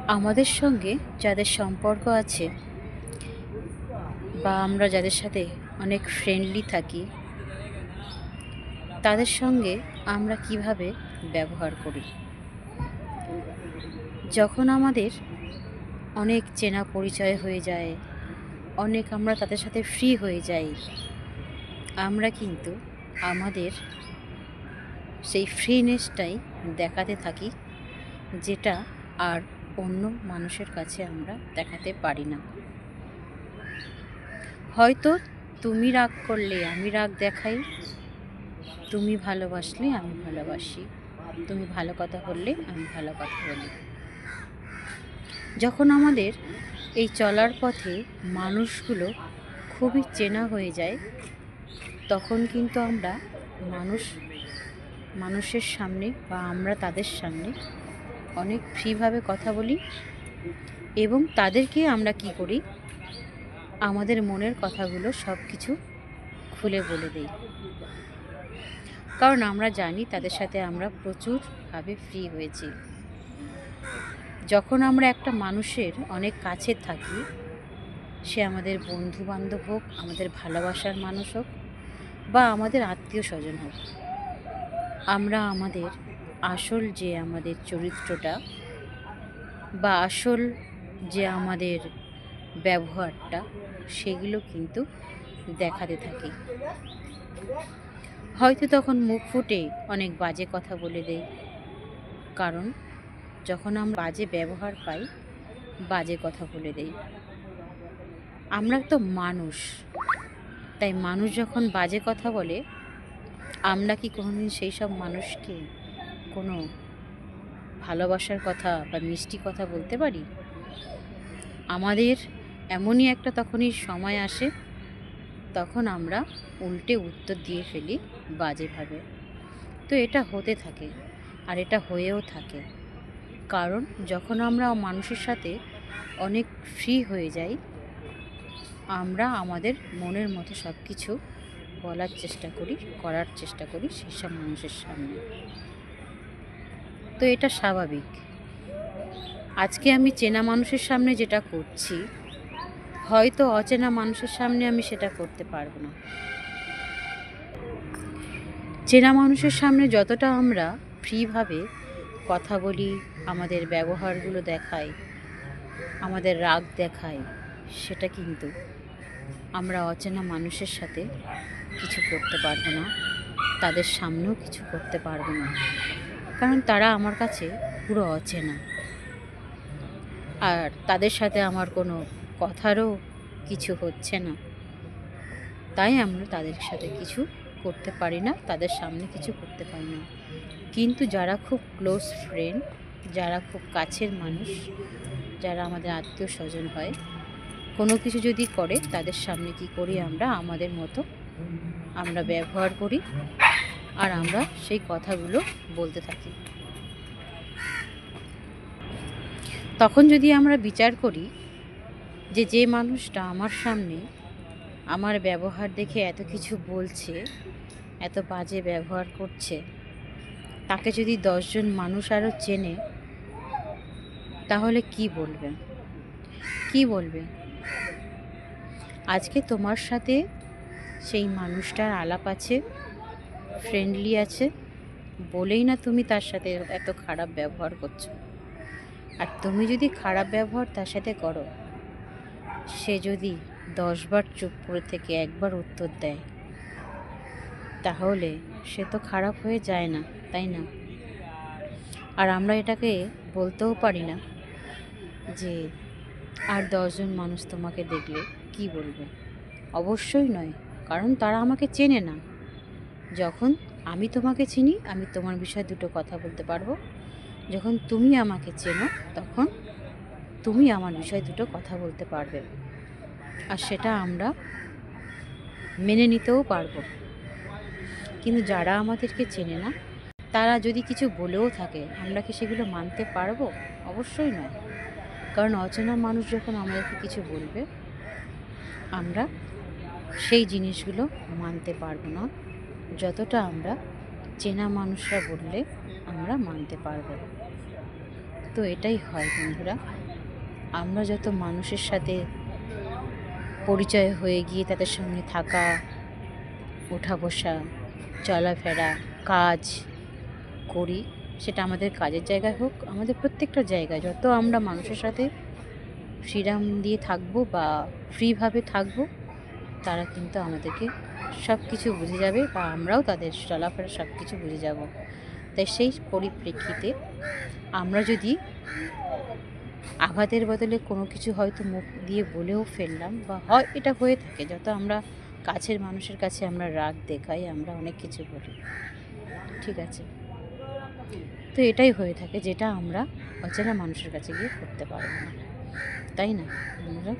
আমাদের সঙ্গে যাদের সম্পর্ক আছে বা আমরা যাদের সাথে অনেক ফ্রেন্ডলি থাকি, তাদের সঙ্গে আমরা কিভাবে ব্যবহার করি। যখন আমাদের অনেক চেনা পরিচয় হয়ে যায়, অনেক আমরা তাদের সাথে ফ্রি হয়ে যাই, আমরা কিন্তু আমাদের সেই ফ্রিনেসটাই দেখাতে থাকি, যেটা আর অন্য মানুষের কাছে আমরা দেখাতে পারি না। হয়তো তুমি রাগ করলে আমি রাগ দেখাই, তুমি ভালোবাসলে আমি ভালোবাসি, তুমি ভালো কথা বললে আমি ভালো কথা বলি। যখন আমাদের এই চলার পথে মানুষগুলো খুবই চেনা হয়ে যায়, তখন কিন্তু আমরা মানুষের সামনে বা আমরা তাদের সামনে অনেক ফ্রিভাবে কথা বলি এবং তাদেরকে আমরা কি করি, আমাদের মনের কথাগুলো সব কিছু খুলে বলে দিই। কারণ আমরা জানি তাদের সাথে আমরা প্রচুরভাবে ফ্রি হয়েছি। যখন আমরা একটা মানুষের অনেক কাছে থাকি, সে আমাদের বন্ধু বান্ধব হোক, আমাদের ভালোবাসার মানুষ হোক বা আমাদের আত্মীয় স্বজন হোক, আমরা আমাদের আসল যে আমাদের চরিত্রটা বা আসল যে আমাদের ব্যবহারটা, সেগুলো কিন্তু দেখাতে থাকি। হয়তো তখন মুখ ফুটে অনেক বাজে কথা বলে দেই, কারণ যখন আমরা বাজে ব্যবহার পাই, বাজে কথা বলে দেই। আমরা তো মানুষ, তাই মানুষ যখন বাজে কথা বলে, আমরা কি কোনোদিন সেই সব মানুষকে কোনো ভালোবাসার কথা বা মিষ্টি কথা বলতে পারি? আমাদের এমনই একটা তখনই সময় আসে, তখন আমরা উল্টে উত্তর দিয়ে ফেলি বাজেভাবে। তো এটা হতে থাকে আর এটা হয়েও থাকে, কারণ যখন আমরা মানুষের সাথে অনেক ফ্রি হয়ে যাই, আমরা আমাদের মনের মতো সব কিছু বলার চেষ্টা করি, করার চেষ্টা করি সেই সব মানুষের সামনে। তো এটা স্বাভাবিক। আজকে আমি চেনা মানুষের সামনে যেটা করছি, হয়তো অচেনা মানুষের সামনে আমি সেটা করতে পারবো না। চেনা মানুষের সামনে যতটা আমরা ফ্রিভাবে কথা বলি, আমাদের ব্যবহারগুলো দেখাই, আমাদের রাগ দেখাই, সেটা কিন্তু আমরা অচেনা মানুষের সাথে কিছু করতে পারবো না, তাদের সামনেও কিছু করতে পারবো না, কারণ তারা আমার কাছে পুরো অচেনা। আর তাদের সাথে আমার কোনো কথারও কিছু হচ্ছে না, তাই আমরা তাদের সাথে কিছু করতে পারি না, তাদের সামনে কিছু করতে পারি না। কিন্তু যারা খুব ক্লোজ ফ্রেন্ড, যারা খুব কাছের মানুষ, যারা আমাদের আত্মীয় স্বজন হয়, কোনো কিছু যদি করে, তাদের সামনে কি করি, আমরা আমাদের মতো আমরা ব্যবহার করি আর আমরা সেই কথাগুলো বলতে থাকি। তখন যদি আমরা বিচার করি যে যে মানুষটা আমার সামনে আমার ব্যবহার দেখে এত কিছু বলছে, এত বাজে ব্যবহার করছে, তাকে যদি 10 জন মানুষ আরও চেনে, তাহলে কি বলবে? কি বলবে? আজকে তোমার সাথে সেই মানুষটার আলাপ আছে, ফ্রেন্ডলি আছে বলেই না তুমি তার সাথে এত খারাপ ব্যবহার করছো। আর তুমি যদি খারাপ ব্যবহার তার সাথে করো, সে যদি 10 বার চুপ করে থেকে একবার উত্তর দেয়, তাহলে সে তো খারাপ হয়ে যায় না, তাই না? আর আমরা এটাকে বলতেও পারি না যে আর 10 জন মানুষ তোমাকে দেখলে কি বলবে। অবশ্যই নয়, কারণ তারা আমাকে চেনে না। যখন আমি তোমাকে চিনি, আমি তোমার বিষয়ে দুটো কথা বলতে পারবো। যখন তুমি আমাকে চেনো, তখন তুমি আমার বিষয়ে দুটো কথা বলতে পারবে, আর সেটা আমরা মেনে নিতেও পারবো। কিন্তু যারা আমাদেরকে চেনে না, তারা যদি কিছু বলেও থাকে, আমরা কি সেগুলো মানতে পারবো? অবশ্যই নয়, কারণ অচেনা মানুষ যখন আমাদেরকে কিছু বলবে, আমরা সেই জিনিসগুলো মানতে পারবো না, যতটা আমরা চেনা মানুষরা বললে আমরা মানতে পারবো। তো এটাই হয় বন্ধুরা, আমরা যত মানুষের সাথে পরিচয় হয়ে গিয়ে তাদের সঙ্গে থাকা, ওঠা বসা, চলাফেরা, কাজ করি, সেটা আমাদের কাজের জায়গায় হোক, আমাদের প্রত্যেকটা জায়গায় যত আমরা মানুষের সাথে ফ্রিডম দিয়ে থাকবো বা ফ্রিভাবে থাকবো, তারা কিন্তু আমাদেরকে সব কিছু বুঝে যাবে বা আমরাও তাদের চলাফেরা সব কিছু বুঝে যাব। তাই সেই পরিপ্রেক্ষিতে আমরা যদি আঘাতের বদলে কোনো কিছু হয়তো মুখ দিয়ে বলেও ফেললাম, বা হয় এটা হয়ে থাকে, যত আমরা কাছের মানুষের কাছে আমরা রাগ দেখাই, আমরা অনেক কিছু বলি, ঠিক আছে, তো এটাই হয়ে থাকে যেটা আমরা অচেনা মানুষের কাছে গিয়ে করতে পারবো না, তাই না বন্ধুরা?